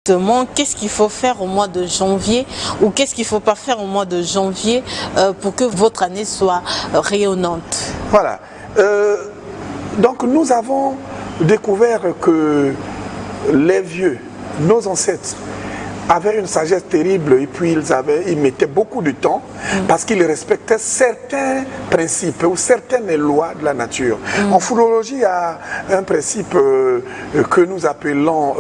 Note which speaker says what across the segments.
Speaker 1: Qu'est-ce qu'il faut faire au mois de janvier ou qu'est-ce qu'il ne faut pas faire au mois de janvier pour que votre année soit rayonnante?
Speaker 2: Voilà. Donc nous avons découvert que les vieux, nos ancêtres, avaient une sagesse terrible et puis ils mettaient beaucoup de temps parce qu'ils respectaient certains principes ou certaines lois de la nature. En fourrologie, il y a un principe que nous appelons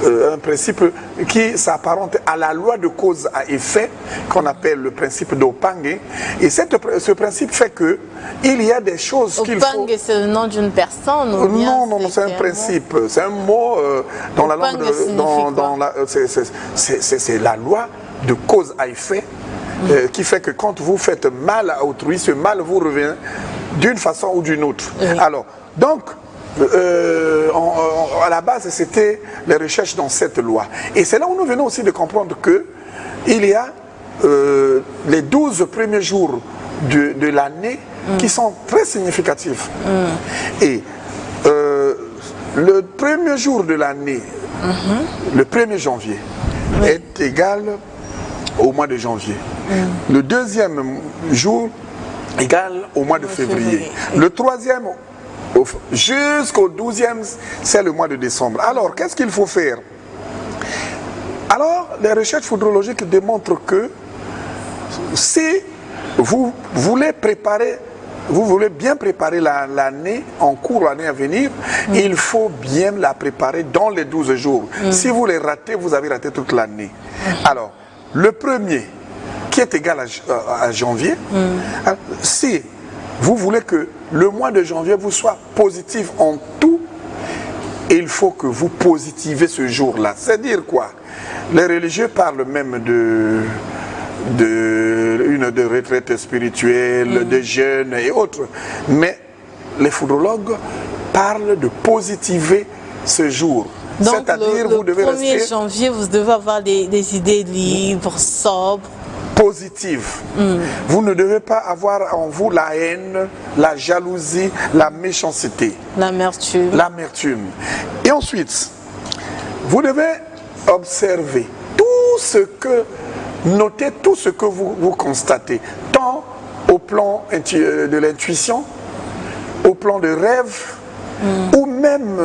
Speaker 2: un principe qui s'apparente à la loi de cause à effet, qu'on appelle le principe d'Opange. Et ce principe fait que il y a des choses qu'il faut...
Speaker 1: Opange, c'est le nom d'une personne ou bien
Speaker 2: Non, c'est un principe. C'est un mot dans la langue... C'est la loi de cause à effet qui fait que quand vous faites mal à autrui, ce mal vous revient d'une façon ou d'une autre. Alors, donc... à la base, c'était les recherches dans cette loi. Et c'est là où nous venons aussi de comprendre qu'il y a les 12 premiers jours de l'année qui sont très significatifs. Et le premier jour de l'année, le 1er janvier, est égal au mois de janvier. Le deuxième jour, égal au mois de février. Le troisième, jusqu'au 12e, c'est le mois de décembre. Alors, qu'est-ce qu'il faut faire? Alors, les recherches foudrologiques démontrent que si vous voulez bien préparer l'année, en cours l'année à venir, il faut bien la préparer dans les 12 jours. Si vous les ratez, vous avez raté toute l'année. Alors, le premier, qui est égal à janvier, si vous voulez que le mois de janvier vous soit positif en tout, il faut que vous positivez ce jour-là. C'est-à-dire quoi? Les religieux parlent même de retraite spirituelle, de jeûne et autres. Mais les foudrologues parlent de positiver ce jour.
Speaker 1: Donc le 1er janvier, vous devez avoir des idées libres, sobres,
Speaker 2: positive. Vous ne devez pas avoir en vous la haine, la jalousie, la méchanceté.
Speaker 1: L'amertume.
Speaker 2: L'amertume. Et ensuite, vous devez observer tout ce que, noter tout ce que vous constatez, tant au plan de l'intuition, au plan de rêve, ou même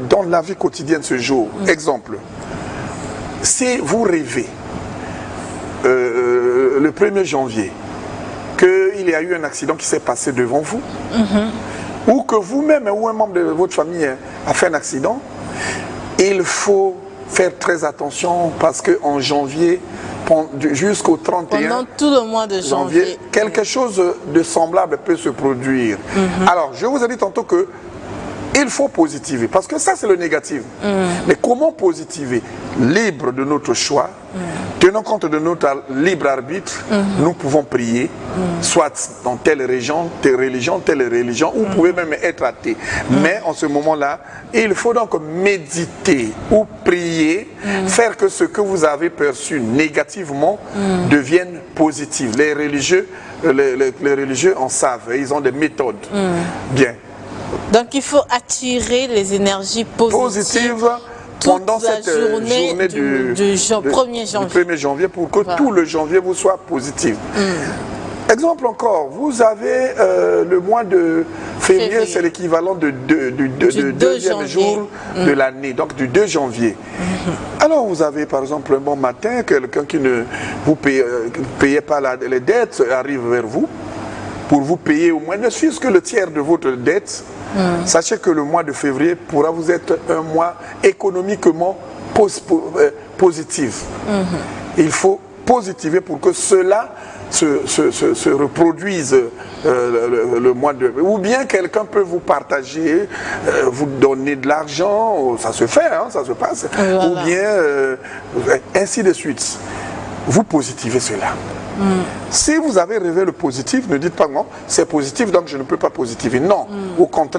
Speaker 2: dans la vie quotidienne ce jour. Exemple, si vous rêvez, le 1er janvier, qu'il y a eu un accident qui s'est passé devant vous, ou que vous-même ou un membre de votre famille a fait un accident, il faut faire très attention parce qu'en janvier, jusqu'au 31
Speaker 1: pendant tout le mois de janvier,
Speaker 2: quelque chose de semblable peut se produire. Alors, je vous ai dit tantôt que il faut positiver, parce que ça c'est le négatif. Mais comment positiver? Libre de notre choix, tenant compte de notre libre arbitre, nous pouvons prier, soit dans telle religion, telle religion, ou vous pouvez même être athée. Mais en ce moment-là, il faut donc méditer ou prier, faire que ce que vous avez perçu négativement devienne positif. Les religieux en savent, ils ont des méthodes. Bien.
Speaker 1: Donc il faut attirer les énergies positives
Speaker 2: pendant cette journée du 1er janvier pour que tout le janvier vous soit positif. Exemple encore, vous avez le mois de février, c'est l'équivalent du deuxième jour de l'année, donc du 2 janvier. Alors vous avez par exemple un bon matin, quelqu'un qui ne vous payait pas les dettes arrive vers vous pour vous payer au moins ne fût-ce que le tiers de votre dette. Sachez que le mois de février pourra vous être un mois économiquement positif. Il faut positiver pour que cela se reproduise le mois de... Ou bien quelqu'un peut vous partager, vous donner de l'argent, ça se fait, hein, ça se passe. Ou bien ainsi de suite. Vous positivez cela. Si vous avez rêvé le positif, ne dites pas non, c'est positif donc je ne peux pas positiver. Non, au contraire.